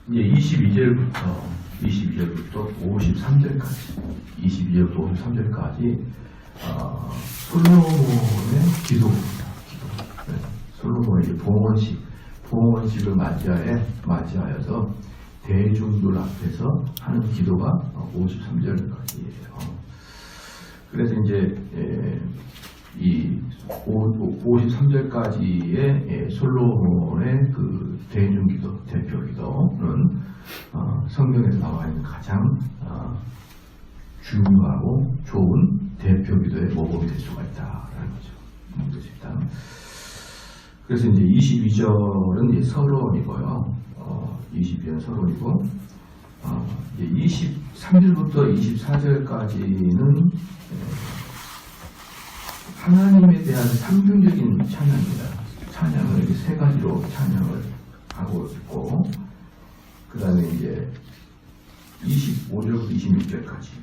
이제 22절부터 53절까지, 22절부터 53절까지 솔로몬의 기도입니다. 기도. 네. 솔로몬의 봉헌식을 맞이하여서 대중들 앞에서 하는 기도가 53절까지예요. 그래서 이제 이 53절까지의 솔로몬의 그 대중기도, 대표기도는 성경에서 나와 있는 가장 중요하고 좋은 대표기도의 모범이 될 수가 있다라는 거죠. 그래서 이제 22절은 서론이고요. 22절은 서론이고, 이제 23절부터 24절까지는 하나님에 대한 상징적인 찬양입니다. 찬양을 이렇게 세 가지로 찬양을 하고 있고, 그 다음에 이제 25절부터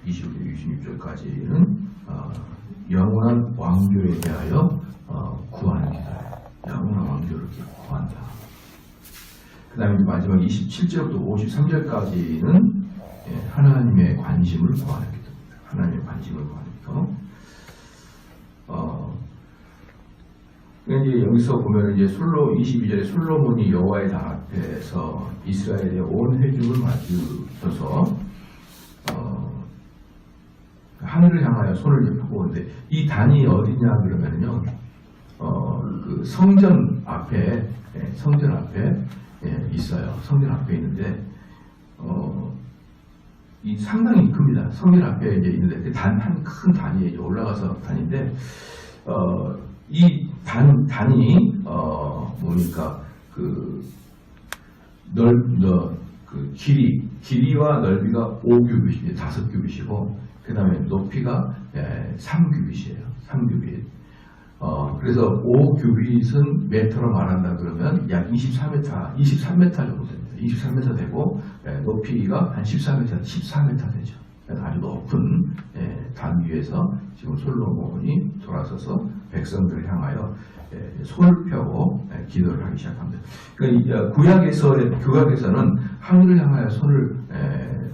26절까지는 영원한 왕조에 대하여 구하는 기도예요. 영원한 왕조를 구한다. 그 다음에 마지막 27절부터 53절까지는 하나님의 관심을 구하는 기도입니다. 하나님의 관심을 구하는 기도. 이제 여기서 보면 이제 22절에 솔로몬이 여호와의 단 앞에서 이스라엘의 온 회중을 맞으셔서 하늘을 향하여 손을 펴고 오는데, 이 단이 어디냐 그러면요, 그 성전 앞에 있어요. 성전 앞에 있는데, 이 상당히 큽니다. 성전 앞에 이제 있는데, 한 큰 단이 이제 올라가서 단인데, 이 단이 뭡니까, 길이와 넓이가 5규빗이에요. 5규빗이고, 그 다음에 높이가 3규빗이에요. 3규빗. 그래서 5규빗은 메터로 말한다 그러면 약 23m 정도 됩니다. 23m 되고, 높이가 한 14m 되죠. 아주 높은 단 위에서 지금 솔로몬이 돌아서서 백성들을 향하여 손을 펴고 기도를 하기 시작합니다. 그러니까 구약에서는 하늘을 향하여 손을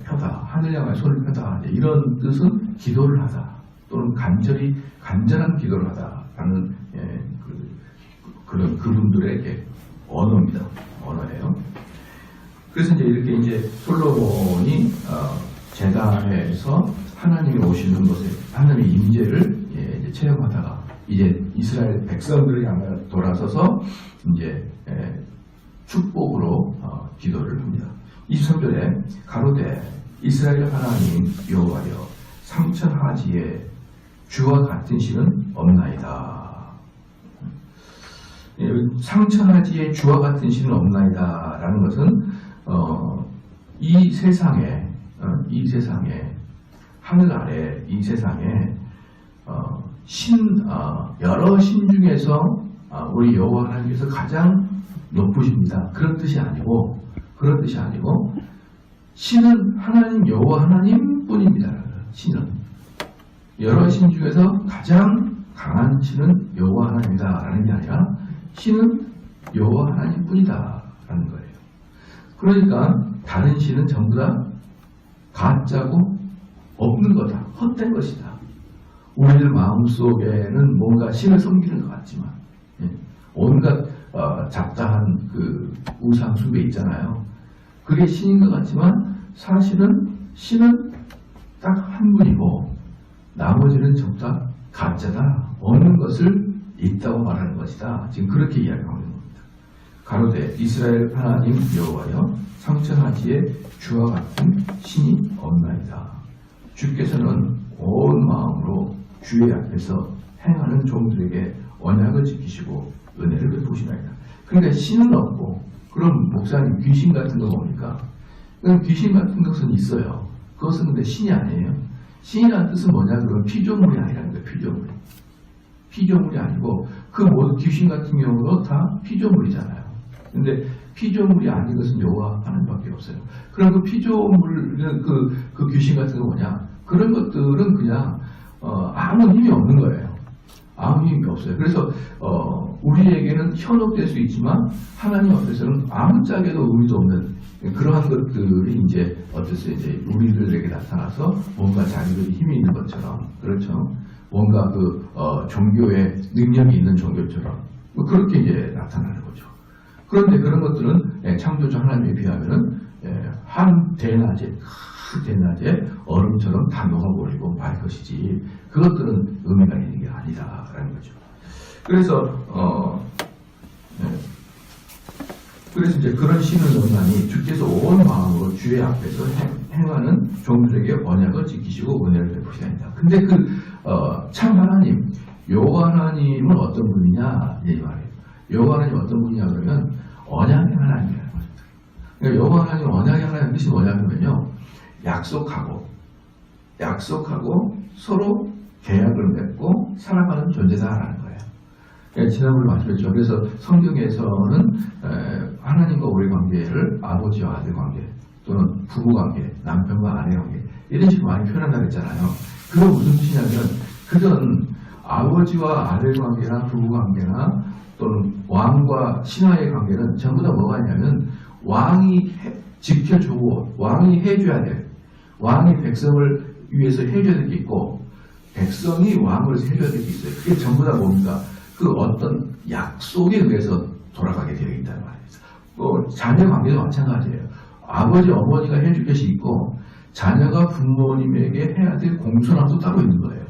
펴다, 하늘을 향하여 손을 펴다, 이런 뜻은 기도를 하다, 또는 간절한 기도를 하다라는 그런 그분들의 언어입니다. 언어예요. 그래서 이제 솔로몬이 제단에서 하나님이 오시는 것에, 하나님의 임재를 이제 체험하다가 이제 이스라엘 백성들을 향하여 돌아서서 이제 축복으로 기도를 합니다. 23절에 가로되 이스라엘 하나님 여호와여, 상천하지에 주와 같은 신은 없나이다. 상천하지에 주와 같은 신은 없나이다라는 것은 이 세상에 하늘 아래 이 세상에 여러 신 중에서 우리 여호와 하나님께서 가장 높으십니다. 그런 뜻이 아니고 신은 하나님 여호와 하나님 뿐입니다. 신은 여러 신 중에서 가장 강한 신은 여호와 하나님이다라는 게 아니라 신은 여호와 하나님 뿐이다라는 거예요. 그러니까 다른 신은 전부 다 가짜고 없는 거다, 헛된 것이다. 우리들 마음속에는 뭔가 신을 섬기는 것 같지만, 온갖 잡다한 그 우상 숭배 있잖아요. 그게 신인 것 같지만 사실은 신은 딱 한 분이고 나머지는 전부 다 가짜다, 없는 것을 있다고 말하는 것이다. 지금 그렇게 이야기하고 있는 겁니다. 가로되 이스라엘 하나님 여호와여, 상천하지에 주와 같은 신이 없나이다. 주께서는 온 마음으로 주의 앞에서 행하는 종들에게 언약을 지키시고 은혜를 베푸시나이다. 그러니까 신은 없고, 그럼 목사님 귀신 같은 거 뭡니까? 귀신 같은 것은 있어요. 그것은 근데 신이 아니에요. 신이라는 뜻은 뭐냐 그러면 피조물이 아니라는 거예요. 피조물이 아니고, 그 모든 귀신 같은 경우도 다 피조물이잖아요. 근데 피조물이 아닌 것은 여호와 하나님밖에 없어요. 그럼 그 피조물, 그 귀신 같은 거 뭐냐? 그런 것들은 그냥 아무 힘이 없는 거예요. 아무 힘이 없어요. 그래서 우리에게는 현혹될 수 있지만 하나님 앞에서는 아무짝에도 의미도 없는 그러한 것들이 이제 어땠어요? 이제 우리들에게 나타나서 뭔가 자기들이 힘이 있는 것처럼, 그렇죠? 뭔가 종교의 능력이 있는 종교처럼 뭐 그렇게 이제 나타나는 거죠. 그런데 그런 것들은 창조주 하나님에 비하면은 한 대낮에 얼음처럼 다 녹아버리고 말 것이지 그것들은 의미가 있는 게 아니다라는 거죠. 그래서 이제 그런 신을 논하니 주께서 온 마음으로 주의 앞에서 행하는 종들에게 언약을 지키시고 은혜를 베푸시나이다. 근데 참 하나님, 여호와 하나님은 어떤 분이냐 이 말이에요. 여호와 하나님 어떤 분이냐 그러면 언약의 하나님이라는 거죠. 그러니까 여호와 하나님 언약의 하나님 뜻이 뭐냐면요, 약속하고 서로 계약을 맺고 살아가는 존재다라는 거예요. 지난번에 말씀드렸죠. 그래서 성경에서는 하나님과 우리 관계를 아버지와 아들 관계 또는 부부 관계, 남편과 아내 관계 이런 식으로 많이 표현한다고 했잖아요. 그건 무슨 뜻이냐면 그건 아버지와 아들 관계나 부부 관계나 또는 왕과 신하의 관계는 전부 다 뭐가 있냐면 왕이 지켜주고 왕이 해줘야 돼. 왕이 백성을 위해서 해줘야 될 게 있고 백성이 왕을 해줘야 될 게 있어요. 그게 전부 다 뭡니까? 그 어떤 약속에 의해서 돌아가게 되어 있다는 말이에요. 자녀 관계도 마찬가지예요. 아버지, 어머니가 해줄 것이 있고 자녀가 부모님에게 해야 될 공손함도 따로 있는 거예요.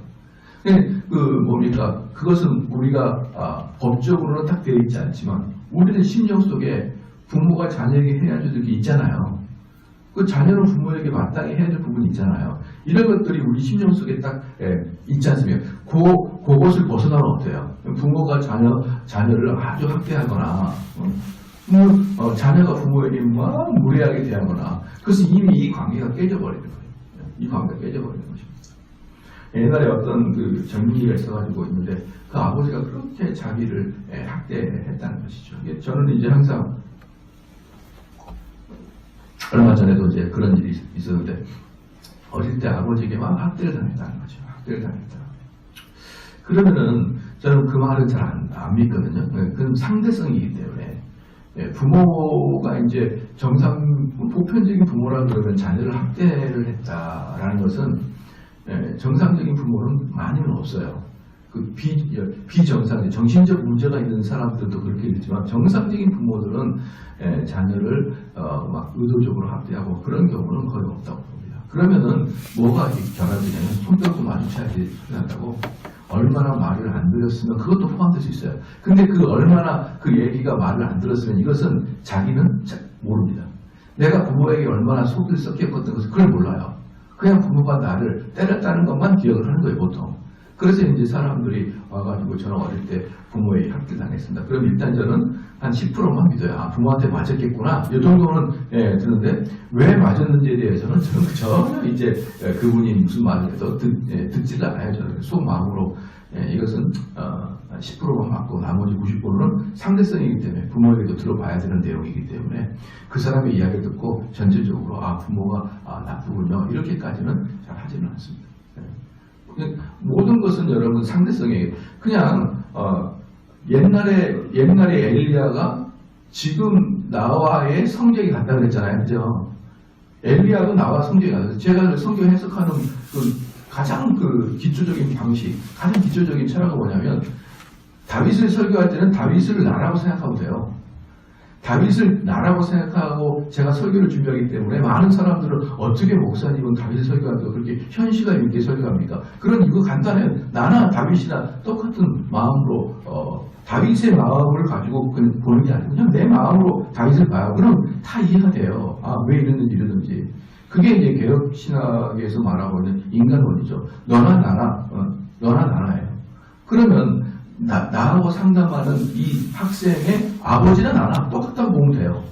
그것은 우리가 법적으로는 딱 되어 있지 않지만 우리는 심령 속에 부모가 자녀에게 해야 될 게 있잖아요. 그 자녀는 부모에게 마땅히 해야 될 부분이 있잖아요. 이런 것들이 우리 심령 속에 딱 있지 않습니까? 그것을 벗어나면 어때요? 부모가 자녀를 아주 학대하거나 자녀가 부모에게 막 무례하게 대하거나 그것은 이미 이 관계가 깨져버리는 거예요. 이 관계가 깨져버리는 것입니다. 옛날에 어떤 젊은이가 있어가지고 있는데 그 아버지가 그렇게 자기를 학대했다는 것이죠. 저는 이제 항상 얼마 전에도 이제 그런 일이 있었는데 어릴 때 아버지에게 막 학대를 당했다는 거죠. 학대를 당했다. 그러면은 저는 그 말을 잘 안 믿거든요. 그건 상대성이기 때문에 부모가 이제 보편적인 부모라 그러면 자녀를 학대를 했다라는 것은 정상적인 부모는 많이는 없어요. 비정상, 정신적 문제가 있는 사람들도 그렇게 있지만 정상적인 부모들은 자녀를 막 의도적으로 학대하고 그런 경우는 거의 없다고 봅니다. 그러면은 뭐가 결합되냐면 손뼉도 마주쳐야 된다고 얼마나 말을 안 들었으면 그것도 포함될 수 있어요. 근데 얼마나 그 얘기가 말을 안 들었으면 이것은 자기는 모릅니다. 내가 부모에게 얼마나 속을 썩혔던 것을 그걸 몰라요. 그냥 부모가 나를 때렸다는 것만 기억을 하는 거예요, 보통. 그래서 이제 사람들이 와가지고 저는 어릴 때 부모에게 학대당했습니다. 그럼 일단 저는 한 10%만 믿어요. 아, 부모한테 맞았겠구나. 이 정도는 드는데 왜 맞았는지에 대해서는 저는 전혀 이제 그분이 무슨 말을 해도 듣지를 않아요. 저는 속마음으로 이것은 10%만 맞고 나머지 90%는 상대성이기 때문에 부모에게도 들어봐야 되는 내용이기 때문에 그 사람의 이야기를 듣고 전체적으로 부모가 나쁘군요. 이렇게까지는 잘 하지는 않습니다. 모든 것은 여러분 상대성이에요. 그냥 옛날에 엘리야가 지금 나와의 성격이 같다 그랬잖아요. 그죠? 엘리야도 나와 성격이 같아요. 제가 성경 해석하는 가장 기초적인 방식, 가장 기초적인 철학은 뭐냐면 다윗을 설교할 때는 다윗을 나라고 생각하면 돼요. 다윗을 나라고 생각하고 제가 설교를 준비하기 때문에 많은 사람들은 어떻게 목사님은 다윗을 설교하니까 그렇게 현시감 있게 설교합니까? 그런 이유 간단해요. 나나 다윗이나 똑같은 마음으로 다윗의 마음을 가지고 보는 게 아니고 그냥 내 마음으로 다윗을 봐요. 그럼 다 이해가 돼요. 왜 이랬는지 이러든지. 그게 이제 개혁신학에서 말하고 있는 인간론이죠. 너나 나나예요. 그러면 나하고 상담하는 이 학생의 아버지나 나나 똑같다고 보면 돼요.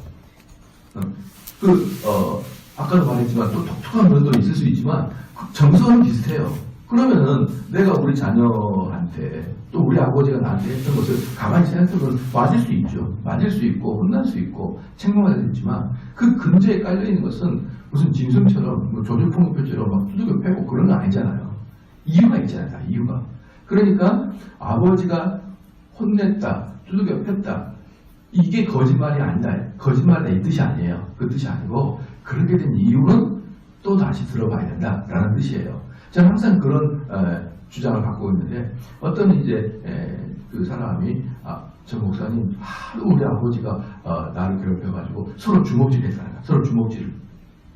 아까도 말했지만 또 독특한 면도 있을 수 있지만 정서는 비슷해요. 그러면은 내가 우리 자녀한테 또 우리 아버지가 나한테 했던 것을 가만히 생각해보면 맞을 수 있죠. 맞을 수 있고 혼날 수 있고 책망할 수 있지만 그 근저에 깔려있는 것은 무슨 짐승처럼 조조폭력배처럼 막 두들겨 패고 그런 거 아니잖아요. 이유가 있잖아요. 이유가. 그러니까 아버지가 혼냈다, 두들겨 팼다. 이게 거짓말이 아니다. 거짓말이다 이 뜻이 아니에요. 그 뜻이 아니고 그렇게 된 이유는 또 다시 들어봐야 된다라는 뜻이에요. 저는 항상 그런 주장을 갖고 있는데 어떤 이제 그 사람이 저 목사님 하도 우리 아버지가 나를 괴롭혀가지고 서로 주먹질했잖아요. 서로 주먹질.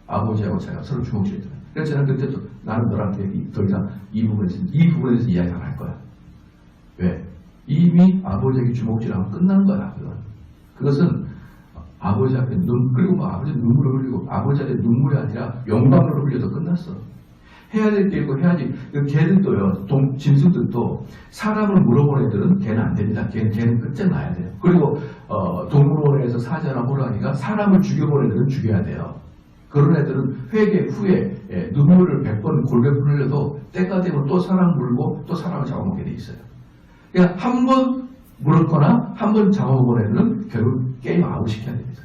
아버지하고 제가 서로 주먹질했잖아요. 그래서 저는 그때도 나는 너한테 더 이상 이 부분에 대해서 이야기 안 할 거야. 왜? 이미 아버지에게 주먹질하면 끝난 거야. 그것은 아버지 앞에 그리고 뭐 아버지 눈물을 흘리고 아버지한테 눈물이 아니라 영광으로 흘려도 끝났어. 해야 될 게 있고 해야지. 걔들도요, 짐승들도 사람을 물어보는 애들은 걔는 안 됩니다. 걔는 끝장나야 돼요. 그리고 동물원에서 사자나 호랑이가 사람을 죽여보는 애들은 죽여야 돼요. 그런 애들은 회개 후에 눈물을 100번 골뱅 흘려도 때가 되면 또 사람 물고 또 사람을 잡아먹게 돼 있어요. 그러니까 한 번 물었거나 한 번 잡아먹은 애들은 결국 게임 아웃시켜야 됩니다.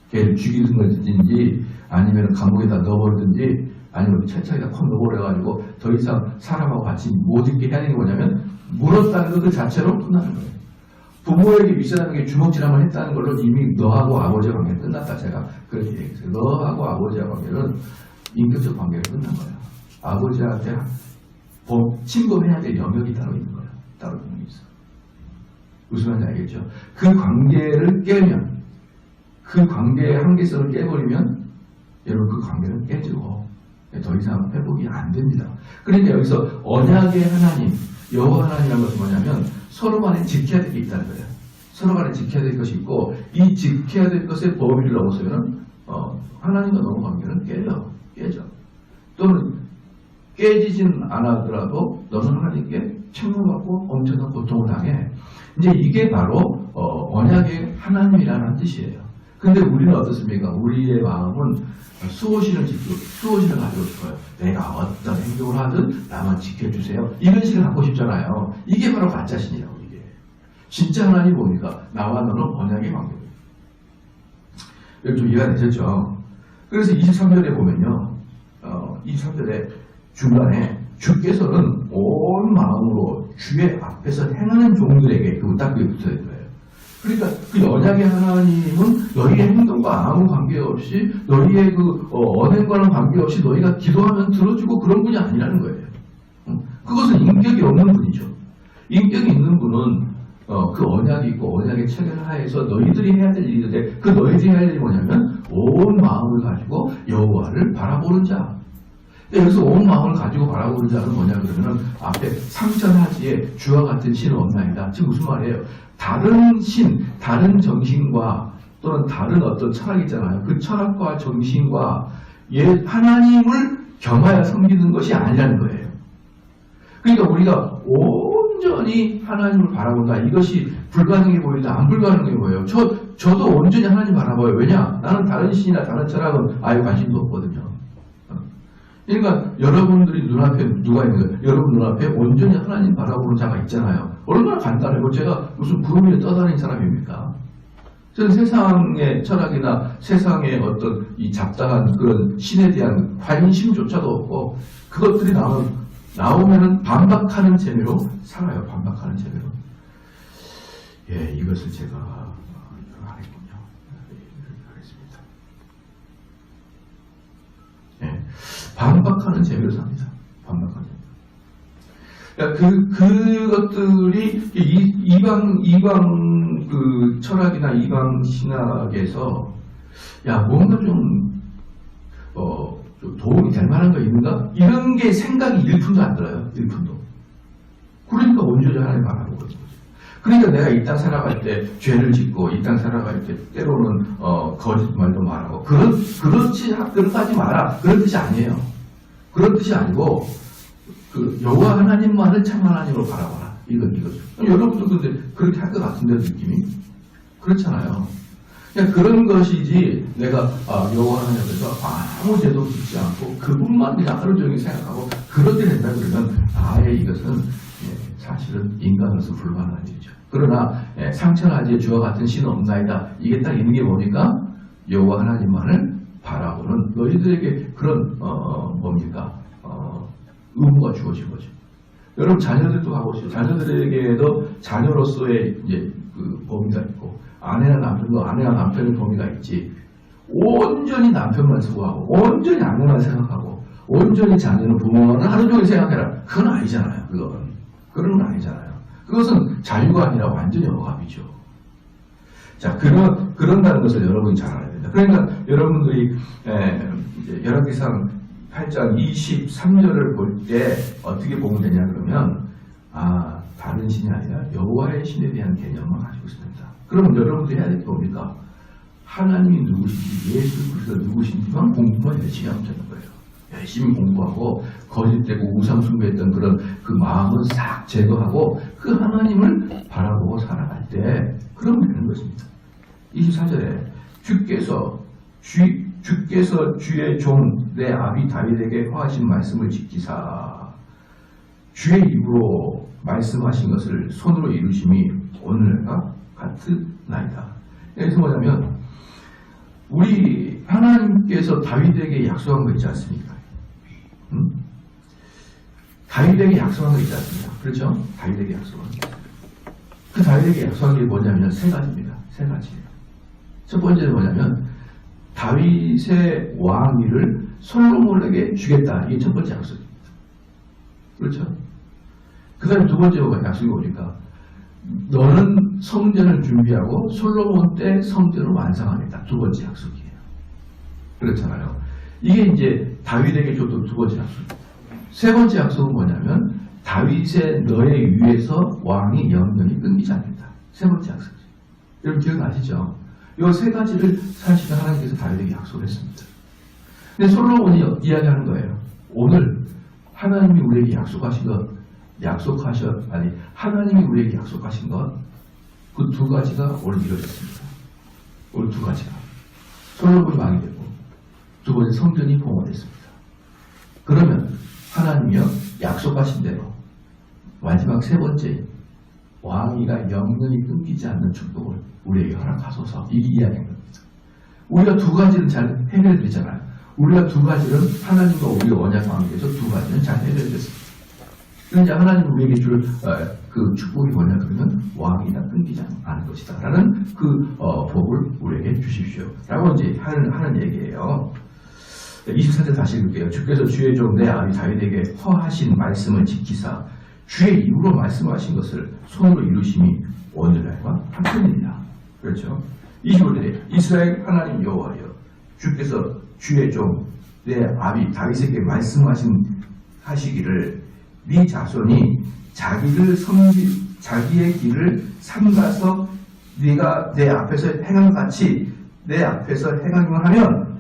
걔를 죽이는 것인지 아니면 감옥에다 넣어버리든지 아니면 철창에다 콕 넣어버려가지고 더 이상 사람하고 같이 못 있게 해야 되는 게 뭐냐면 물었다는 것 그 자체로 끝나는 거예요. 부모에게 미션하는 게 주먹질하면 했다는 걸로 이미 너하고 아버지의 관계는 끝났다. 제가 그렇게 얘기했어요. 너하고 아버지의 관계는 인격적 관계가 끝난 거예요. 아버지한테 침범해야 될 영역이 따로 있는 거예요. 따로 있는 게 있어. 무슨 말인지 알겠죠? 그 관계를 깨면 그 관계의 한계성을 깨버리면 여러분 그 관계는 깨지고 더 이상 회복이 안 됩니다. 그러니까 여기서 언약의 하나님, 여호와 하나님이라는 것은 뭐냐면 서로 간에 지켜야 될 게 있다는 거예요. 서로 간에 지켜야 될 것이 있고 이 지켜야 될 것의 범위를 넘어서면 하나님과 너무 관계는 깨져. 또는 깨지진 않아더라도 너는 하나님께 책망받고 엄청난 고통을 당해. 이제 이게 바로 언약의 하나님이라는 뜻이에요. 근데 우리는 어떻습니까? 우리의 마음은 수호신을 가지고 싶어요. 내가 어떤 행동을 하든 나만 지켜주세요. 이런 식을 갖고 싶잖아요. 이게 바로 가짜신이라고 이게. 진짜 하나님 뭡니까? 나와 너는 언약의 관계예요. 여기 좀 이해가 되셨죠? 그래서 23절에 보면요. 23절에 중간에 주께서는 온 마음으로 주의 앞에서 행하는 종들에게 딱 그게 붙어야 돼요. 그러니까 그 언약의 하나님은 너희의 행동과 아무 관계없이 너희의 그 언행과는 관계없이 너희가 기도하면 들어주고 그런 분이 아니라는 거예요. 그것은 인격이 없는 분이죠. 인격이 있는 분은 그 언약이 있고 언약의 체계 하에서 너희들이 해야 될 일인데 그 너희들이 해야 될 일이 뭐냐면 온 마음을 가지고 여호와를 바라보는 자. 여기서 온 마음을 가지고 바라보는 자는 뭐냐 그러면 앞에 상천하지에 주와 같은 신은 없나이다. 지금 무슨 말이에요? 다른 신, 다른 정신과 또는 다른 어떤 철학이 있잖아요. 그 철학과 정신과 하나님을 겸하여 섬기는 것이 아니라는 거예요. 그러니까 우리가 온전히 하나님을 바라본다. 이것이 불가능해 보인다. 안 불가능해 보여요. 저도 온전히 하나님 바라봐요. 왜냐? 나는 다른 신이나 다른 철학은 아예 관심도 없거든요. 그러니까 여러분들이 눈앞에 누가 있는 거예요? 여러분 눈앞에 온전히 하나님 바라보는 자가 있잖아요. 얼마나 간단해요. 제가 무슨 구름 위에 떠다니는 사람입니까? 저는 세상의 철학이나 세상의 어떤 이 잡다한 그런 신에 대한 관심조차도 없고 그것들이 나오면은 반박하는 재미로 살아요. 반박하는 재미로. 예, 이것을 제가 하겠군요. 하겠습니다. 예, 반박하는 재미로 삽니다. 반박하는 재미. 그러니까 그것들이 이방 그 철학이나 이방 신학에서 뭔가 좀 도움이 될 만한 거 있는가? 이런 게 생각이 1푼도 안 들어요. 1푼도. 그러니까 온전히 하나님 바라보고 있는 거죠. 그러니까 내가 이 땅 살아갈 때 죄를 짓고 이 땅 살아갈 때 때로는 거짓말도 말하고 그렇지 마라. 그런 뜻이 아니에요. 그런 뜻이 아니고 그 여호와 하나님만을 참 하나님으로 바라봐라. 이거죠. 여러분도 근데 그렇게 할 것 같은데 느낌이 그렇잖아요. 그냥 그런 것이지 내가 여호와 하나님 앞에서 아무 죄도 짓지 않고 그분만 그냥 하루 종일 생각하고 그렇게 된다 그러면 아예 이것은 사실은 인간으로서 불가능한 일이죠. 그러나 상천하지에 주와 같은 신은 없나이다. 이게 딱 있는 게 뭡니까? 여호와 하나님만을 바라보는 너희들에게 그런 뭡니까? 의무가 주어진 거죠. 여러분 자녀들도 가보시죠. 자녀들에게도 자녀로서의 이제 그 범위가 있고 아내나 남편도 아내와 남편의 범위가 있지. 온전히 남편만 수고하고 온전히 아내만 생각하고 온전히 자녀는 부모는 하루 종일 생각해라. 그건 아니잖아요. 그건 아니잖아요. 그것은 자유가 아니라 완전히 억압이죠. 자, 그런다는 것을 여러분이 잘 알아야 됩니다. 그러니까 여러분들이 이제 열왕기상 8장 23절을 볼 때 어떻게 보면 되냐 그러면 다른 신이 아니라 여호와의 신에 대한 개념만 가지고 있습니다. 그러면 여러분들이 해야 될 게 뭡니까? 하나님이 누구신지 예수 그리스도 누구신지만 공부만 열심히 하면 되는 거예요. 열심히 공부하고 거짓되고 우상 숭배했던 그런 그 마음은 싹 제거하고 그 하나님을 바라보고 살아갈 때 그러면 되는 것입니다. 24절에 주께서 주의 종 내 아비 다윗에게 허하신 말씀을 지키사 주의 입으로 말씀하신 것을 손으로 이루심이 오늘과 같으나이다. 여기서 뭐냐면 우리 하나님께서 다윗에게 약속한 거 있지 않습니까? 다윗에게 약속한 거 있지 않습니까? 그렇죠? 다윗에게 약속한 거. 그 다윗에게 약속한 게 뭐냐면 세 가지입니다. 세 가지예요. 첫 번째는 뭐냐면 다윗의 왕위를 솔로몬에게 주겠다. 이게 첫 번째 약속입니다. 그렇죠? 그 다음에 두 번째 약속이 뭐니까 너는 성전을 준비하고 솔로몬 때 성전을 완성하겠다. 두 번째 약속이에요. 그렇잖아요. 이게 이제 다윗에게 줬던 두 번째 약속입니다. 세 번째 약속은 뭐냐면 다윗의 너의 위에서 왕이 영원히 끊기지 않는다. 세 번째 약속이죠. 여러분 기억나시죠? 이 세 가지를 사실 하나님께서 다윗에게 약속했습니다. 근데 솔로몬이 이야기하는 거예요. 오늘 하나님이 우리에게 약속하신 것, 하나님이 우리에게 약속하신 것, 그 두 가지가 오늘 이루어졌습니다. 오늘 두 가지가. 솔로몬이 왕이 되고, 두 번째 성전이 봉헌됐습니다. 그러면 하나님이요, 약속하신 대로, 마지막 세 번째, 왕위가 영원히 끊기지 않는 축복을 우리에게 허락하소서. 이 이야기인 겁니다. 우리가 두 가지는 잘 해결되잖아요. 우리가 두 가지는 하나님과 우리 언약 관계에서 두 가지는 잘 해결됐습니다. 그러니까 하나님 우리에게 줄 그 축복이 뭐냐 그러면 왕위가 끊기지 않을 것이다 라는 그 복을 우리에게 주십시오 라고 이제 하는 얘기예요. 24절 다시 읽을게요. 주께서 주의 종 내 아비 다윗에게 허하신 말씀을 지키사 주의 입으로 말씀하신 것을 손으로 이루심이 오늘날과 같으니라. 그렇죠? 25절에 이스라엘 하나님 여호와여 주께서 주의 종 내 아비 다윗에게 말씀하시기를 네 자손이 자기의 길을 삼가서 네가 내 앞에서 행함같이 내 앞에서 행하기만 하면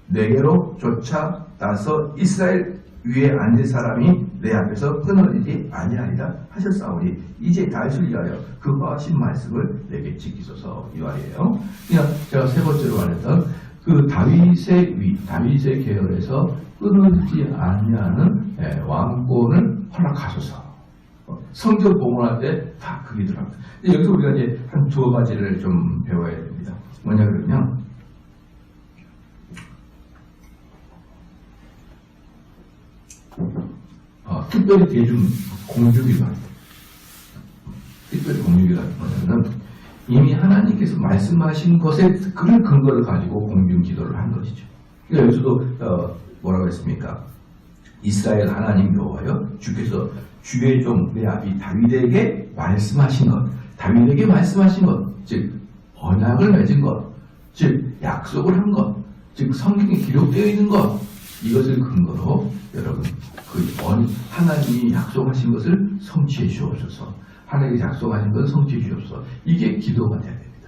내게로 쫓아나서 이스라엘 위에 앉은 사람이 내 앞에서 끊어지지 아니하리라 하셨사오니 이제 다윗을 위하여 그 허하신 말씀을 내게 지키소서. 이 말이에요. 그냥 제가 세 번째로 말했던 그 다윗의 계열에서 끊어지지 아니하는 왕권을 허락하소서. 성전 봉헌할 때 다 그게 들어갑니다. 여기서 우리가 이제 한 두 가지를 좀 배워야 됩니다. 뭐냐 그러면 특별히 대중 공주기가 특별히 공주기가 뭐냐면 이미 하나님께서 말씀하신 것에 그런 근거를 가지고 공중 기도를 한 것이죠. 그러니까 여기서도 뭐라고 했습니까? 이스라엘 하나님 여호와여 주께서 주의 종 내 아비 다윗에게 말씀하신 것, 다윗에게 말씀하신 것, 즉 언약을 맺은 것, 즉 약속을 한 것, 즉 성경에 기록되어 있는 것, 이것을 근거로 여러분 하나님이 약속하신 것을 성취해 주옵소서. 하나님이 약속하신 것을 성취해 주옵소서. 이게 기도가 돼야 됩니다.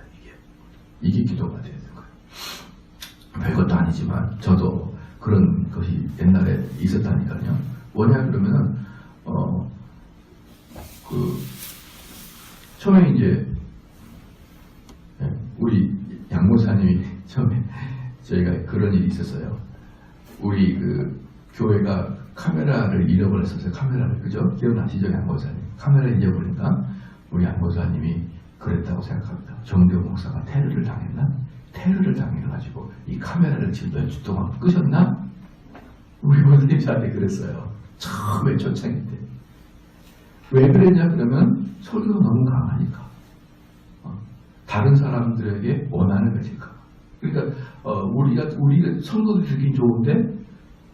이게 기도가 돼야 되는 거예요. 별것도 아니지만 저도 그런 것이 옛날에 있었다니까요. 뭐냐 그러면은 처음에 이제 우리 양모사님이 처음에 저희가 그런 일이 있었어요. 우리 교회가 카메라를 잃어버렸었어요. 카메라를. 그죠? 기억나시죠? 양모사님. 카메라를 잊어버리니까 우리 양모사님이 그랬다고 생각합니다. 정대호 목사가 테러를 당했나? 테러를 당해가지고 이 카메라를 지금 몇 주 동안 끄셨나? 우리 모사님 저한테 그랬어요. 처음에 초창기 때. 왜 그랬냐 그러면 설교가 너무 강하니까. 다른 사람들에게 원한을 가질까. 그러니까 우리가 성도들이 듣긴 좋은데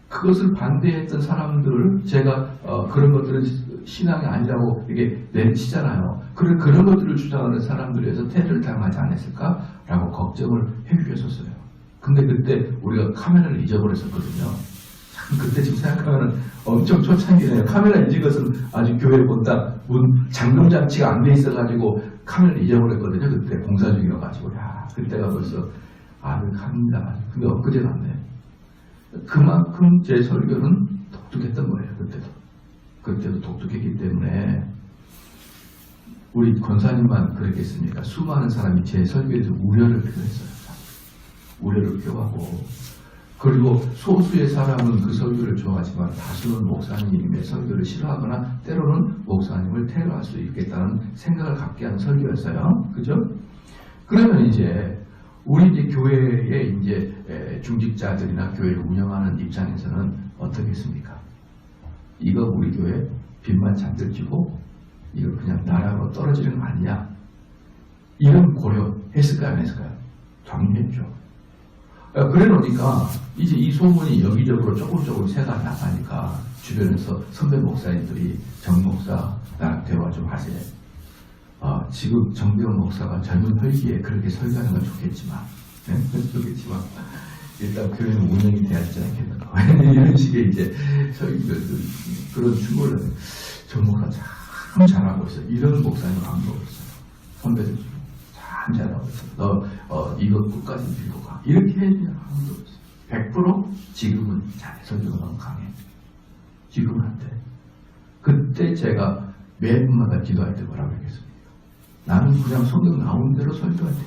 그것을 반대했던 사람들을 제가 그런 것들은 신앙이 아니라고 이게 내리치잖아요. 그런 것들을 주장하는 사람들에서 테러를 당하지 않았을까라고 걱정을 해주셨었어요. 근데 그때 우리가 카메라를 잊어버렸었거든요. 참 그때 지금 생각하면 엄청 초창기네요. 카메라 잊은 것은 아주 교회 본다 잠금 장치가 안 돼 있어가지고 카메라를 잊어버렸거든요. 그때 공사 중이어가지고 야 그때가 벌써 아득합니다. 근데 엊그제 났네. 그만큼 제 설교는 독특했던 거예요. 그때도 독특했기 때문에 우리 권사님만 그랬겠습니까? 수많은 사람이 제 설교에 대해서 우려를 표했어요. 우려를 표하고 그리고 소수의 사람은 그 설교를 좋아하지만 다수는 목사님의 설교를 싫어하거나 때로는 목사님을 테러할 수 있겠다는 생각을 갖게 하는 설교였어요. 그죠? 그러면 이제 우리 이제 교회의 이제 중직자들이나 교회를 운영하는 입장에서는 어떻겠습니까? 이거 우리 교회 빚만 잔뜩 지고 이거 그냥 나라로 떨어지는 거 아니냐? 이런 고려했을까요? 안 했을까요? 당연히 했죠. 그래 놓으니까 이제 이 소문이 여기저기로 조금 새가 나가니까 주변에서 선배 목사님들이 정 목사 나랑 대화 좀 하세요. 지금 정대원 목사가 젊은 혈기에 그렇게 설교하는 건 좋겠지만 일단 교회는 운영이 돼야 되지 않겠는가 이런 식의 이제 그런 충고를 정 목사 참 잘하고 있어요. 이런 목사님 아무도 없어요. 선배들 중에 참 잘하고 있어요. 너 이거 끝까지 밀고 가. 이렇게 해주면 아무도 없어요. 100% 지금은 잘해. 설교가 너무 강해. 지금은 안 돼. 그때 제가 매분마다 기도할 때 뭐라고 했겠습니까? 나는 그냥 성경 나온 대로 설교할 테니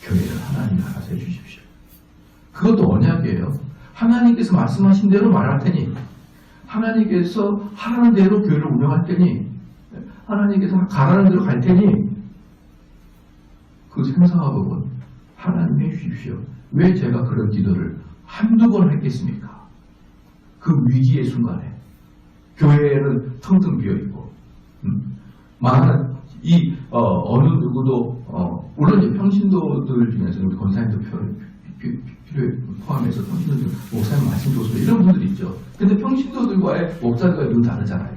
교회를 하나님이 알아서 해주십시오. 그것도 언약이에요. 하나님께서 말씀하신 대로 말할 테니 하나님께서 하라는 대로 교회를 운영할 테니 하나님께서 가라는 대로 갈 테니 그 생사화복은 하나님 해주십시오. 왜 제가 그런 기도를 한두 번 했겠습니까? 그 위기의 순간에 교회는 텅텅 비어있고 많은 어느 누구도 물론 이제 평신도들 중에서 우리 권사님도 포함해서 평신도들 목사님 말씀 좋습니다. 이런 분들이 있죠. 근데 평신도들과의 목사들과 늘 다르잖아요.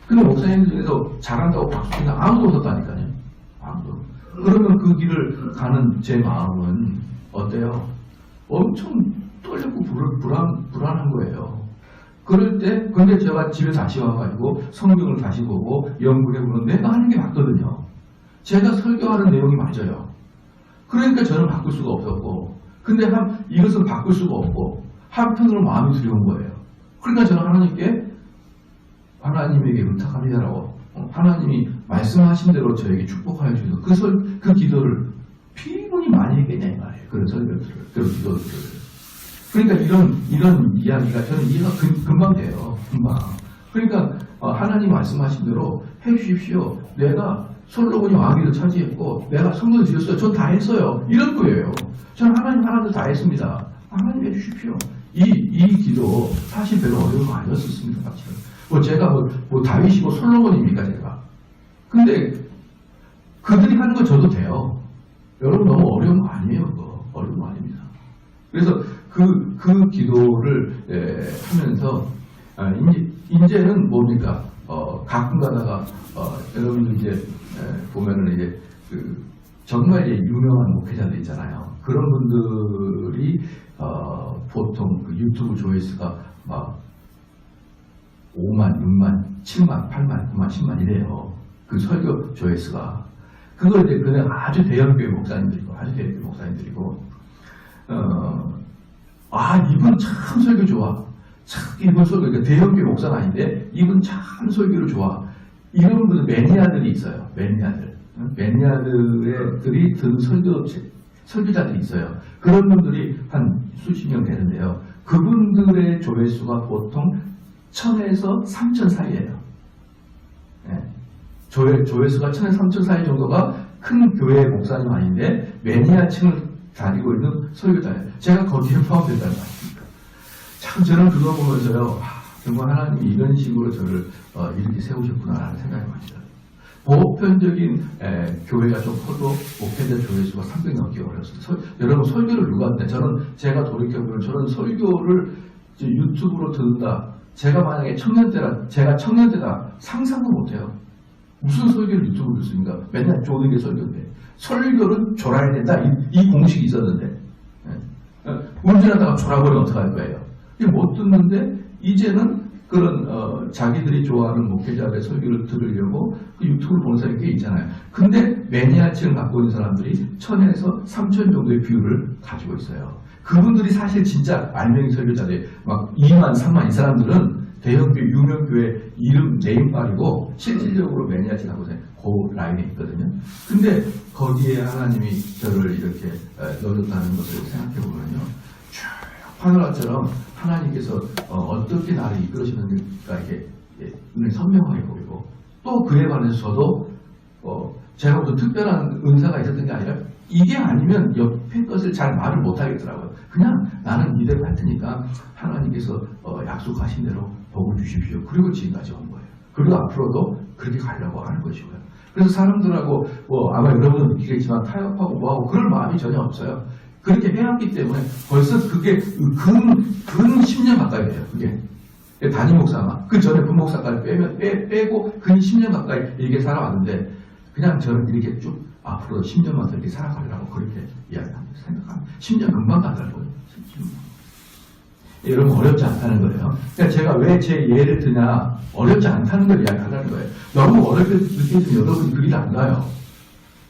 근데 목사님 중에서 잘한다고 박수치는 아무도 없었다니까요. 아무도. 그러면 그 길을 가는 제 마음은 어때요? 엄청 떨렸고 불안한 거예요. 그럴 때, 근데 제가 집에 다시 와가지고 성경을 다시 보고 연구해보면 내가 하는 게 맞거든요. 제가 설교하는 내용이 맞아요. 그러니까 저는 바꿀 수가 없었고, 근데 이것은 바꿀 수가 없고, 한편으로 마음이 두려운 거예요. 그러니까 저는 하나님에게 의탁합니다라고, 하나님이 말씀하신 대로 저에게 축복하여 주셔서 그 기도를 피곤히 많이 했겠냐 이 말이에요. 그런 설교들을, 그런 기도들을. 그러니까 이런 이야기가 저는 이해가 금방 돼요. 금방. 그러니까 하나님 말씀하신 대로 해 주십시오. 내가 솔로몬이 왕위를 차지했고 내가 성전을 지었어요. 전 다 했어요. 이런 거예요. 저는 하나님 하나도 다 했습니다. 하나님 해 주십시오. 이 기도 사실 별로 어려운 거 아니었습니다. 제가 다윗이고 솔로몬입니까 제가. 근데 그들이 하는 거 저도 돼요. 여러분 너무 어려운 거 아니에요. 그거. 어려운 거 아닙니다. 그래서 그 기도를 하면서 이제는 뭡니까? 가끔 가다가 여러분들 이제 보면은 이제 정말 이제 유명한 목회자들 있잖아요. 그런 분들이 보통 그 유튜브 조회수가 막 5만, 6만, 7만, 8만, 9만, 10만 이래요. 그 설교 조회수가. 그걸 이제 그냥 아주 대형교회 목사님들이고 이분 참 설교 좋아. 이분 설교, 그러니까 대형교회 목사는 아닌데, 이분 참 설교를 좋아. 이런 분들, 매니아들이 있어요. 매니아들이 든 설교자들이 있어요. 그런 분들이 한 수십 명 되는데요. 그분들의 조회수가 보통 1000에서 3000 사이예요. 네. 조회수가 1000에서 3000 사이 정도가 큰 교회 목사님 아닌데, 매니아층을 다니고 있는 설교자예요. 제가 거기에 포함된다는 말입니다. 참 저는 그거 보면서요. 정말 하나님이 이런 식으로 저를 이렇게 세우셨구나라는 생각이 많이 들어요. 보편적인 교회가 좀 커도 보편적 조회 수가 300 넘기 어려웠어요. 여러분 설교를 누가 하는데 제가 돌이켜보면 저는 설교를 유튜브로 듣는다. 제가 만약에 제가 청년 때다 상상도 못해요. 무슨 설교를 유튜브로 듣습니까? 맨날 조는 게 설교인데. 설교는 졸아야 된다. 이 공식이 있었는데. 운전하다가 졸아버리면 어떡할 거예요? 못 듣는데 이제는 그런 자기들이 좋아하는 목회자의 설교를 들으려고 그 유튜브를 보는 사람이 꽤 있잖아요. 근데 매니아층을 갖고 있는 사람들이 1000에서 3000 정도의 뷰를 가지고 있어요. 그분들이 사실 진짜 알맹이 설교자들 막 2만, 3만 이 사람들은 대형교, 유명교회 이름 네임빨이고 실질적으로 매니아층하고 그 라인에 있거든요. 근데 거기에 하나님이 저를 이렇게 넣어줬다는 것을 생각해보면요. 쭉 하늘처럼 하나님께서 어떻게 나를 이끌으시는가 이렇게 눈에 선명하게 보이고 또 그에 관해서 저도 제가 무슨 특별한 은사가 있었던 게 아니라 이게 아니면 옆에 것을 잘 말을 못하겠더라고요. 그냥 나는 이대로 갈 테니까 하나님께서 약속하신 대로 복을 주십시오. 그리고 지금까지 온 거예요. 그리고 앞으로도 그렇게 가려고 하는 것이고요. 그래서 사람들하고 아마 여러분도 느끼겠지만 타협하고 뭐하고 그럴 마음이 전혀 없어요. 그렇게 해왔기 때문에 벌써 그게 근 10년 가까이 돼요. 그게 담임 목사가 그 전에 분목사까지 빼고 근 10년 가까이 이렇게 살아왔는데 그냥 저는 이렇게 쭉 앞으로 10년만 더 이렇게 살아가려고 그렇게 이야기합니다. 생각합니다. 10년 금방 가더라고요. 여러분 어렵지 않다는 거예요. 그러니까 제가 왜 제 예를 드냐 어렵지 않다는 걸 이야기하려는 거예요. 너무 어렵게 느껴지면 여러분 그 길 안 가요.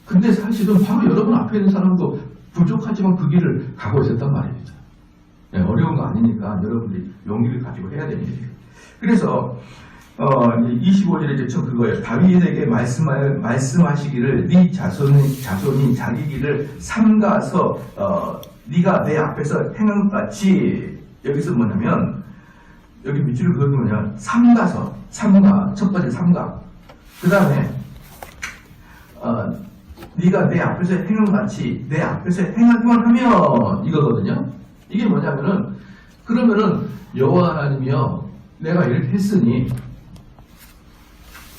근데 사실은 바로 여러분 앞에 있는 사람도 부족하지만 그 길을 가고 있었단 말입니다. 네, 어려운 거 아니니까 여러분들이 용기를 가지고 해야 되는 일이에요. 그래서 25절에 이제 그거예요. 다윗에게 말씀하시기를 네 자손이 자기 길을 삼가서 네가 내 앞에서 행한 것 같이 여기서 뭐냐면 여기 밑줄을 그어도 뭐냐면 삼가 첫 번째 삼가 그 다음에 네가 내 앞에서 행한 것 같이 내 앞에서 행하기만 하면 이거거든요. 이게 뭐냐면은 그러면은 여호와 하나님이여 내가 이렇게 했으니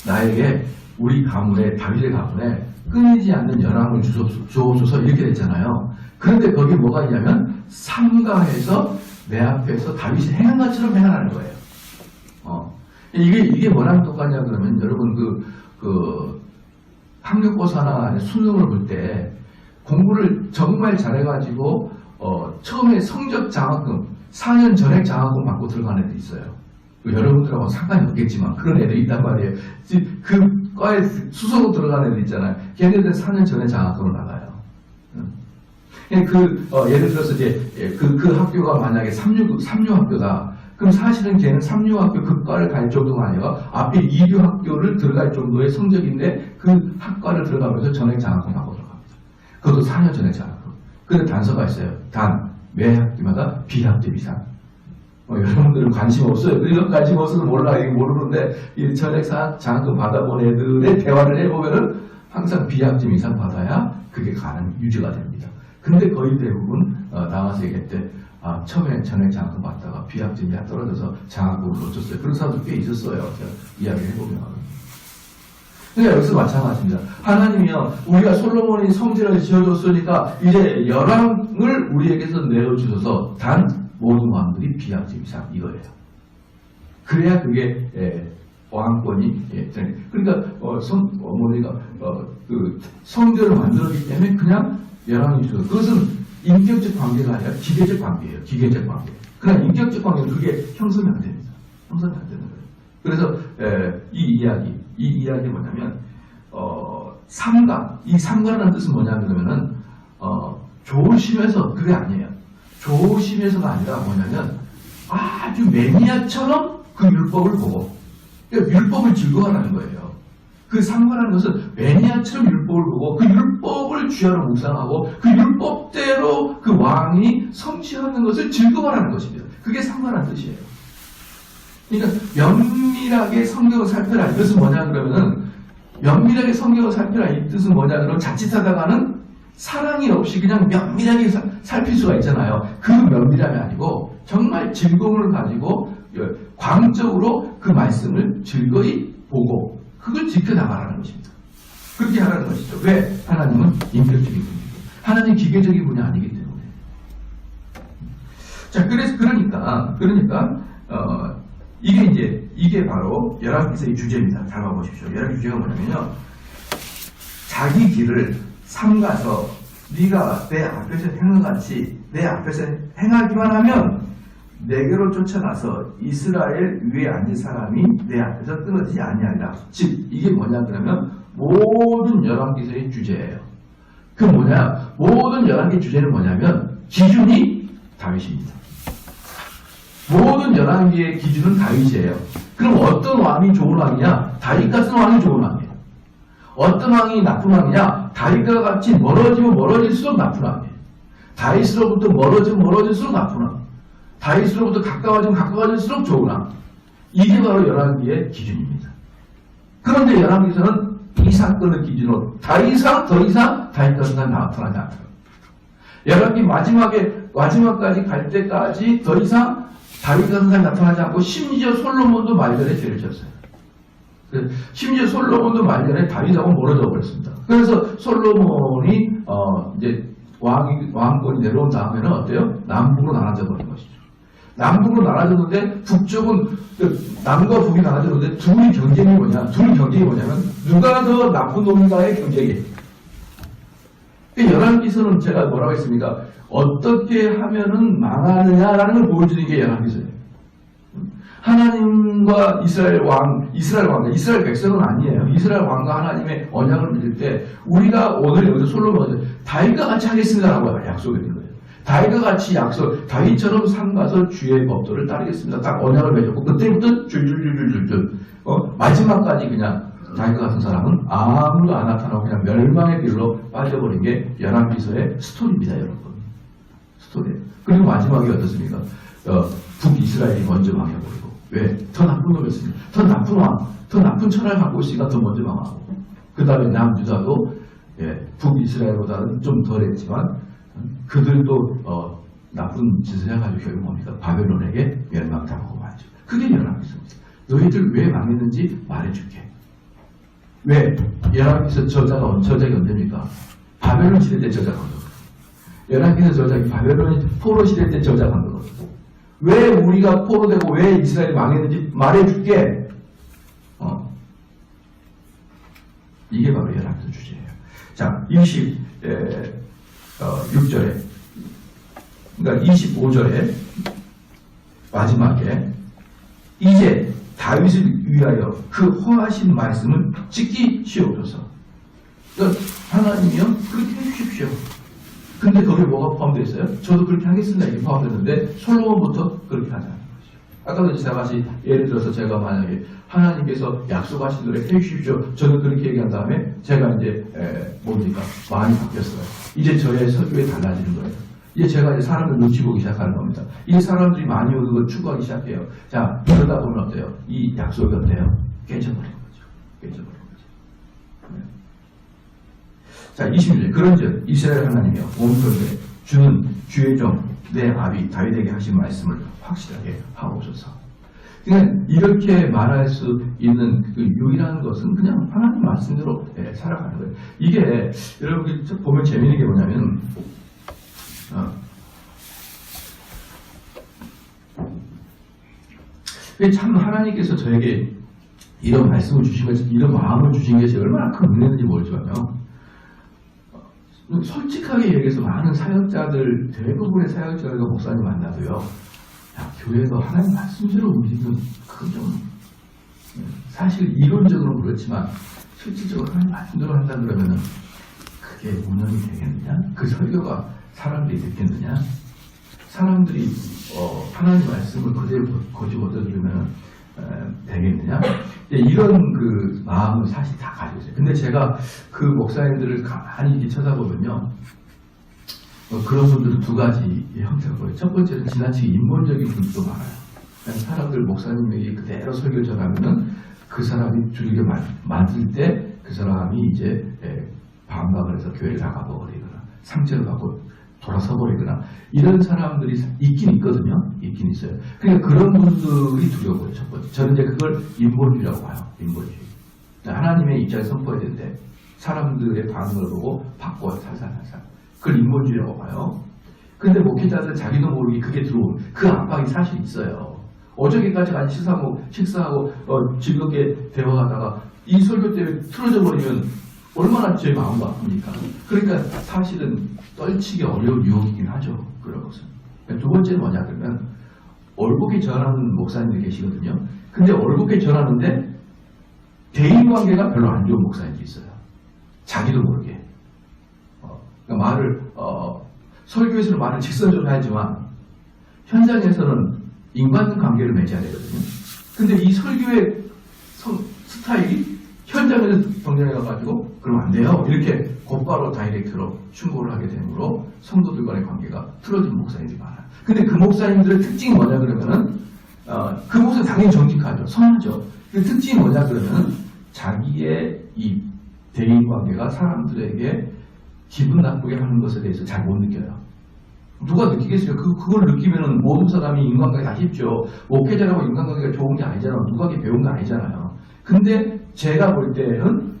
나에게 우리 가문에 다윗의 가문에 끊이지 않는 열왕을 주옵소서 이렇게 됐잖아요. 그런데 거기 뭐가 있냐면 삼가해서 내 앞에서 다윗이 행한 것처럼 행하라는 거예요. 이게 뭐랑 똑같냐 그러면 여러분 그 학력고사나 수능을 볼 때 공부를 정말 잘해가지고 처음에 성적 장학금 4년 전액 장학금 받고 들어간 애들 있어요. 여러분들하고 상관이 없겠지만 그런 애들이 있단 말이에요. 그 과에 수석으로 들어간 애들 있잖아요. 걔네들 4년 전에 장학금을 나가요. 예를 들어서 이제 그 학교가 만약에 삼류학교다. 그럼 사실은 걔는 삼류학교 그 과를 갈 정도가 아니라 앞에 이류학교를 들어갈 정도의 성적인데 그 학과를 들어가면서 전액 장학금 받고 들어갑니다. 그것도 4년 전액 장학금. 근데 단서가 있어요. 매 학기마다 비학점 이상. 여러분들은 관심 없어요. 그리고 관심 없어서 모르는데 이 전액 장학금 받아본 애들의 대화를 해보면은 항상 비학점 이상 받아야 그게 유지가 됩니다. 근데 거의 대부분 나와서 얘기할 때 처음에 전액 장학금 받다가 비학점이 떨어져서 장학금을 놓쳤어요. 그런 사람도 꽤 있었어요. 제가 이야기를 해보면. 그러니까 여기서 마찬가지입니다. 하나님이요, 우리가 솔로몬이 성전을 지어줬으니까 이제 열왕을 우리에게서 내어주셔서 단 모든 왕들이 비학점 이상 이거예요. 그래야 그게 왕권이 그러니까 그 성전을 만들었기 때문에 그냥 열왕이 주셔서 그것은 인격적 관계가 아니라 기계적 관계예요. 기계적 관계. 그러나 인격적 관계는 그게 형성이 안 됩니다. 형성이 안 되는 거예요. 그래서 이 이야기 뭐냐면 삼가. 이 삼가라는 뜻은 뭐냐 그러면은 조심해서 그게 아니에요. 조심해서가 아니라 뭐냐면 아주 매니아처럼 그 율법을 보고 그러니까 율법을 즐거워하는 거예요. 그 삼가라는 것은 매니아처럼 율법을 보고 그 율법을 주야로 묵상하고 그 율법대로 그 왕이 성취하는 것을 즐거워하는 것입니다. 그게 삼가라는 뜻이에요. 그러니까 면밀하게 성경을 살펴라. 이 뜻은 뭐냐 그러면은 면밀하게 성경을 살펴라. 이 뜻은 뭐냐 그러면 자칫하다가는 사랑이 없이 그냥 면밀하게 살필 수가 있잖아요. 그 면밀함이 아니고 정말 즐거움을 가지고 광적으로 그 말씀을 즐거이 보고 그걸 지켜나가라는 것입니다. 그렇게 하라는 것이죠. 왜? 하나님은 인격적인 분이고 하나님 기계적인 분이 아니기 때문에. 자, 그러니까 이게 바로 열왕기서의 주제입니다. 잘 봐보십시오. 열왕기 주제가 뭐냐면요. 자기 길을 삼가서 네가 내 앞에서 행한 같이 내 앞에서 행하기만 하면 내게로 쫓아나서 이스라엘 위에 앉은 사람이 내 앞에서 끊어지지 아니하리라. 즉 이게 뭐냐 그러면 모든 열왕기서의 주제예요. 그 뭐냐? 모든 열왕기 주제는 뭐냐면 기준이 다윗입니다. 모든 열왕기의 기준은 다윗이에요. 그럼 어떤 왕이 좋은 왕이냐? 다윗 같은 왕이 좋은 왕이에요. 어떤 왕이 나쁜 왕이냐? 다윗과 같이 멀어지면 멀어질수록 나쁜 왕이에요. 다윗으로부터 멀어지면 멀어질수록 나쁜 왕. 다윗으로부터 가까워지면 가까워질수록 좋은 왕. 이게 바로 열왕기의 기준입니다. 그런데 열왕기서는 이 사건을 기준으로 더 이상 다윗 같은 사람이 나타나지 않더라고요. 열왕기 마지막까지 갈 때까지 더 이상 다윗 같은 사람이 나타나지 않고 심지어 솔로몬도 말년에 죄를 지었어요. 심지어 솔로몬도 말년에 다윗하고 멀어져 버렸습니다. 그래서 솔로몬이 이제 왕권이 내려온 다음에는 어때요? 남북으로 나눠져 버린 것이죠. 남북으로 나눠졌는데 북쪽은 남과 북이 나눠졌는데 둘이 경쟁이 뭐냐면 누가 더 나쁜 놈인가의 경쟁이에요. 열왕기서는 제가 뭐라고 했습니까? 어떻게 하면은 망하느냐라는 걸 보여주는 게 열왕기서예요. 하나님과 이스라엘 백성은 아니에요. 이스라엘 왕과 하나님의 언약을 맺을 때 우리가 오늘 여기서 솔로몬이 다윗과 같이 하겠습니다라고 약속을 드린 거예요. 다윗과 같이 다윗처럼 삼가서 주의 법도를 따르겠습니다. 딱 언약을 맺었고 그때부터 줄줄줄줄줄 마지막까지 그냥 다윗과 같은 사람은 아무도 안 나타나고 그냥 멸망의 길로 빠져버린 게 열왕기서의 스토리입니다, 여러분. 스토리예요. 그리고 마지막이 어떻습니까? 북이스라엘이 먼저 망해버리고 왜? 더 나쁜 놈이었습니다. 더 나쁜 왕, 더 나쁜 철학을 갖고 있으니까 더 먼저 망하고 그 다음에 남유다도 북이스라엘보다는 좀 덜했지만 그들도 나쁜 짓을 해가지고 결국 뭡니까? 바벨론에게 멸망당하고 말죠. 그게 열왕기서입니다. 너희들 왜 망했는지 말해줄게. 왜? 열왕기서 저작이 언제입니까? 바벨론 시대 때 저작한 거거든요. 열왕기서 저작이 바벨론이 포로 시대 때 저작한 거거든요. 왜 우리가 포로되고 왜 이스라엘이 망했는지 말해줄게. 이게 바로 열왕기서 주제예요. 자, 26절에 그러니까 25절에 마지막에 이제 다윗을 위하여 그 허하신 말씀을 지키시옵소서. 그러니까 하나님이요 그렇게 해주십시오. 근데 거기에 뭐가 포함되어 있어요? 저도 그렇게 하겠습니다. 이게 포함되는데 솔로몬부터 그렇게 하자는 것이죠. 아까도 제가 예를 들어서 제가 만약에 하나님께서 약속하신 대로 해주십시오. 저는 그렇게 얘기한 다음에 제가 이제 마음이 바뀌었어요. 이제 저의 설교에 달라지는 거예요. 이제 제가 이제 사람들 눈치 보기 시작하는 겁니다. 이제 사람들이 많이 오는 걸 추구하기 시작해요. 자, 그러다 보면 어때요? 이 약속이 어때요? 깨져버리는 거죠. 깨져버리는 거죠. 네. 자, 26절. 그런즉 이스라엘 하나님이여 온전히 주는 주의 종 내 아비 다윗에게 하신 말씀을 확실하게 하옵소서. 그냥 이렇게 말할 수 있는 그 유일한 것은 그냥 하나님 말씀대로 살아가는 거예요. 이게 여러분 보면 재미있는 게 뭐냐면 참 하나님께서 저에게 이런 말씀을 주시면서 이런 마음을 주신 것이 얼마나 큰 은혜인지 모르지만요. 솔직하게 얘기해서 많은 사역자들, 대부분의 사역자들과 목사님 만나도요. 교회가 하나님 말씀대로 움직이는 그건 좀 사실 이론적으로 그렇지만 실질적으로 하나님 말씀대로 한다 그러면은 그게 운영이 되겠느냐? 그 설교가 사람들이 듣겠느냐? 사람들이 하나님 말씀을 그대로 고집어 들으면 되겠느냐? 이런 그 마음을 사실 다 가지고 있어요. 근데 제가 그 목사님들을 가만히 이렇게 쳐다보면요. 그런 분들은 두 가지 형태가 보여요. 첫 번째는 지나치게 인본적인 분도 많아요. 사람들 목사님에게 그대로 설교를 전하면은 그 사람이 줄이게 만들 때 그 사람이 이제 반박을 해서 교회를 나가버리거나 상처를 받고 돌아서버리거나 이런 사람들이 있긴 있거든요. 있긴 있어요. 그러니까 그런 분들이 두려워요. 첫 번째. 저는 이제 그걸 인본주의라고 봐요. 인본주의. 하나님의 입장에 선포해야 되는데 사람들의 반응을 보고 바꿔요. 살살살살. 그걸 인본주의라고 봐요. 근데 목회자들 자기도 모르게 그게 들어오는 그 압박이 사실 있어요. 어저께까지 같이 식사하고 즐겁게 대화하다가 이 설교 때문에 틀어져 버리면 얼마나 제 마음이 아픕니까? 그러니까 사실은 떨치기 어려운 유혹이긴 하죠. 그런 것은. 두 번째는 뭐냐 그러면 얼굴게 전하는 목사님들이 계시거든요. 근데 얼굴게 전하는데 대인관계가 별로 안 좋은 목사님들이 있어요. 자기도 모르게. 그러니까 설교에서는 말을 직선적으로 하지만 현장에서는 인간관계를 맺어야 되거든요. 근데 이 설교의 스타일이 현장에서 정리해가지고 그러면 안 돼요. 이렇게 곧바로 다이렉트로 충고를 하게 되므로 성도들 간의 관계가 틀어진 목사님들이 많아요. 근데 그 목사님들의 특징이 뭐냐 그러면은 그 목사님 당연히 정직하죠. 선하죠. 그 특징이 뭐냐 그러면은 자기의 이 대인관계가 사람들에게 기분 나쁘게 하는 것에 대해서 잘 못 느껴요. 누가 느끼겠어요? 그걸 느끼면은 모든 사람이 인간관계 다 쉽죠. 목회자라고 인간관계가 좋은 게 아니잖아요. 누가 배운 게 아니잖아요. 근데 제가 볼 때는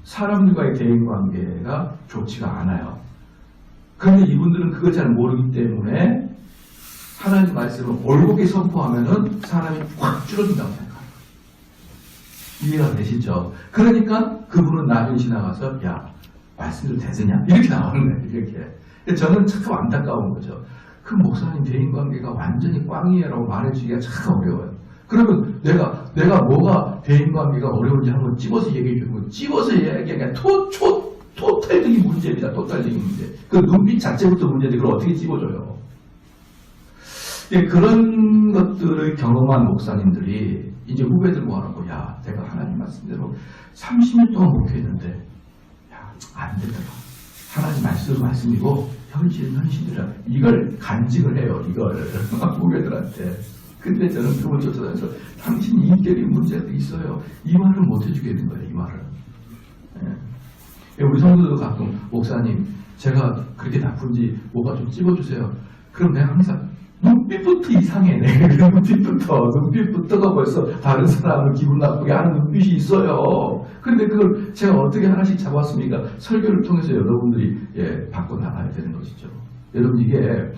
사람들과의 대인관계가 좋지가 않아요. 그런데 이분들은 그걸 잘 모르기 때문에 하나님 말씀을 올곧게 선포하면은 사람이 확 줄어든다고 생각해요. 이해가 되시죠? 그러니까 그분은 나중에 지나가서 야 말씀 좀 되느냐 이렇게 나오는 거예요. 이렇게. 저는 참 안타까운 거죠. 그 목사님 대인관계가 완전히 꽝이에요라고 말해주기가 참 어려워요. 그러면 내가 뭐가 대인관계가 어려운지 한번 집어서 얘기해 주고 집어서 얘기하니까 토탈적인 문제입니다. 토탈적인 문제. 그 눈빛 자체부터 문제인데 그걸 어떻게 집어줘요. 예, 그런 것들을 경험한 목사님들이 이제 후배들 모아놓고 야 내가 하나님 말씀대로 30년 동안 목회했는데 야 안 되더라. 하나님 말씀이고 현실이라 이걸 간직을 해요. 이걸 후배들한테. 근데 저는 그걸 쫓아다녀서 당신 인격이 문제가 있어요. 이 말을 못 해주겠는 거예요. 이 말을. 예. 우리 성도들도 가끔 목사님 제가 그렇게 나쁜지 뭐가 좀 찝어주세요. 그럼 내가 항상 눈빛부터 이상해. 눈빛부터가 벌써 다른 사람을 기분 나쁘게 하는 눈빛이 있어요. 근데 그걸 제가 어떻게 하나씩 잡았습니까? 설교를 통해서 여러분들이 바꿔나가야 되는 것이죠. 여러분 이게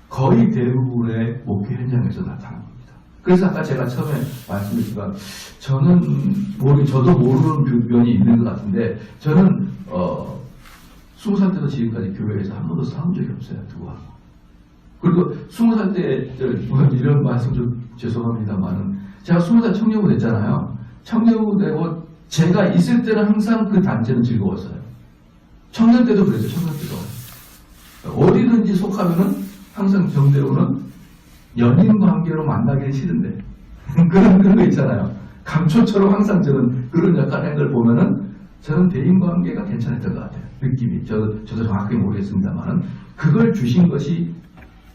거의 대부분의 목회 현장에서 나타난 겁니다. 그래서 아까 제가 처음에 말씀드렸지만 저는 저도 모르는 면이 있는 것 같은데 저는 20살 때부터 지금까지 교회에서 한 번도 싸운 적이 없어요. 누구하고. 그리고 20살 때 이런 말씀 좀 죄송합니다만은 제가 20살 청년부 됐잖아요. 청년부 되고 제가 있을 때는 항상 그 단체는 즐거웠어요. 청년 때도 그랬어요. 청년 때도. 어디든지 속하면은 항상 정대우는 연인 관계로 만나기는 싫은데 그런 거 있잖아요. 감초처럼 항상 저는 그런 역할을 한 걸 보면은 저는 대인 관계가 괜찮았던 것 같아요. 느낌이. 저도 정확하게 모르겠습니다만은 그걸 주신 것이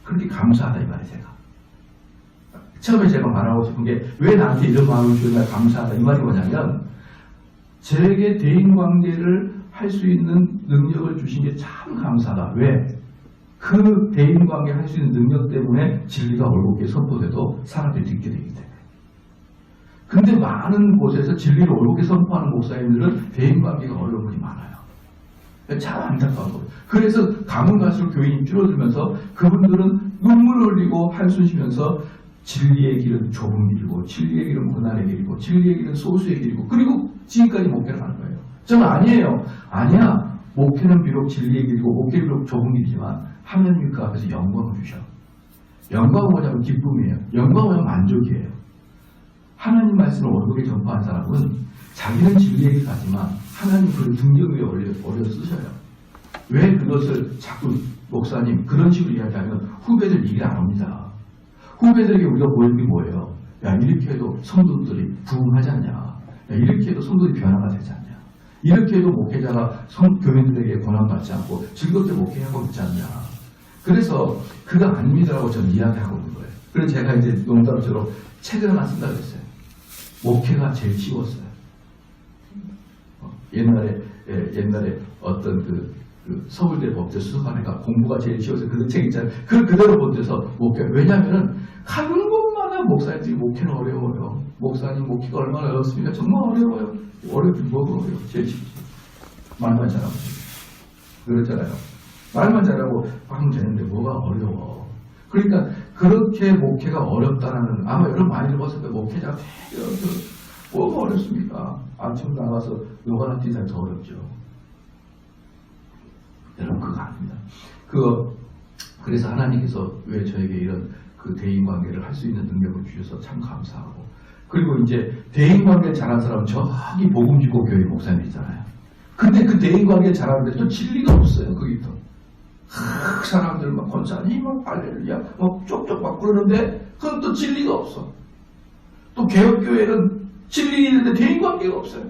그렇게 감사하다 이 말이에요. 제가 처음에 제가 말하고 싶은 게 왜 나한테 이런 마음을 주느냐 감사하다 이 말이 뭐냐면 제게 대인관계를 할 수 있는 능력을 주신 게 참 감사하다. 왜? 그 대인관계 할 수 있는 능력 때문에 진리가 올곧게 선포돼도 사람들이 듣게 되기 때문에. 근데 많은 곳에서 진리를 올곧게 선포하는 목사님들은 대인관계가 어려운 분이 많아요. 참 안타까운 거예요. 그래서 가면 갈수록 교인이 줄어들면서 그분들은 눈물 흘리고 한숨 쉬면서 진리의 길은 좁은 길이고 진리의 길은 고난의 길이고 진리의 길은 소수의 길이고 그리고 지금까지 목회를 하는 거예요. 저는 아니에요. 아니야. 목회는 비록 진리의 길이고 목회는 비록 좁은 길이지만 하나님 그 앞에서 영광을 주셔. 영광은 뭐냐면 기쁨이에요. 영광은 뭐냐면 만족이에요. 하나님 말씀을 올곧게 전파한 사람은 자기는 진리의 길 가지만 하나님 그 등경 위에 올려 쓰셔요. 왜 그것을 자꾸 목사님 그런 식으로 이야기하면 후배들 얘기를 안 합니다. 후배들에게 우리가 보이는 게 뭐예요? 야 이렇게 해도 성도들이 부흥하지 않냐. 야 이렇게 해도 성도들이 변화가 되지 않냐. 이렇게 해도 목회자가 교인들에게 권한받지 않고 즐겁게 목회하고 있지 않냐. 그래서 그거 아닙니다라고 저는 이야기하고 있는 거예요. 그래서 제가 이제 농담처럼 책을 하나 쓴다고 했어요. 목회가 제일 쉬웠어요. 옛날에 어떤 그 서울대 법대 수석관회가 공부가 제일 쉬워서 그 책 있잖아요. 그 그대로 본데서 목회. 왜냐면은 가는 곳마다 목사님들이 목회는 어려워요. 목사님 목회가 얼마나 어렵습니까? 정말 어려워요. 어렵긴 뭐가 어려워. 제일 쉽지. 말만 잘하면 그렇잖아요. 말만 잘하고 하면 되는데 뭐가 어려워. 그러니까 그렇게 목회가 어렵다라는 아마 여러분 많이 들어봤을 때 목회자가 되게 뭐가 어렵습니까? 아침 나가서 요가나 뛰다 더 어렵죠. 여러분 그거 아닙니다. 그래서 하나님께서 왜 저에게 이런 그 대인관계를 할 수 있는 능력을 주셔서 참 감사하고 그리고 이제 대인관계 잘하는 사람은 저기 복음주고 교회 목사님이잖아요. 근데 그 대인관계 잘하는데 또 진리가 없어요. 거기 또 사람들 막 권사님 막 할렐루야 막 쪽쪽 막 그러는데 그건 또 진리가 없어. 또 개혁교회는 진리 있는데 대인관계가 없어요.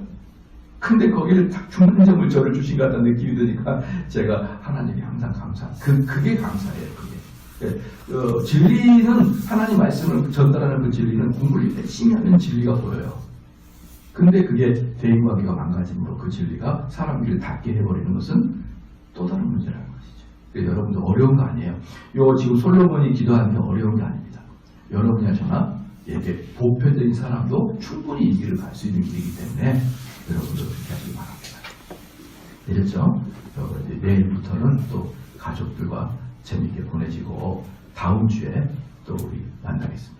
근데 거기를 딱 중간점을 저를 주신 것 같다는 느낌이 드니까 제가 하나님이 항상 그게 감사해요. 그게. 진리는 하나님 말씀을 전달하는 그 진리는 공부를 열심히 하면 진리가 보여요. 근데 그게 대인관계가 망가짐으로 그 진리가 사람 길을 닫게 해버리는 것은 또 다른 문제라는 것이죠. 그래서 여러분들 어려운 거 아니에요. 요 지금 솔로몬이 기도하는 게 어려운 게 아닙니다. 여러분이나 저나 이렇게 보편적인 사람도 충분히 이 길을 갈 수 있는 길이기 때문에 여러분들 그렇게 하시기 바랍니다. 되셨죠? 내일부터는 또 가족들과 재밌게 보내시고 다음 주에 또 우리 만나겠습니다.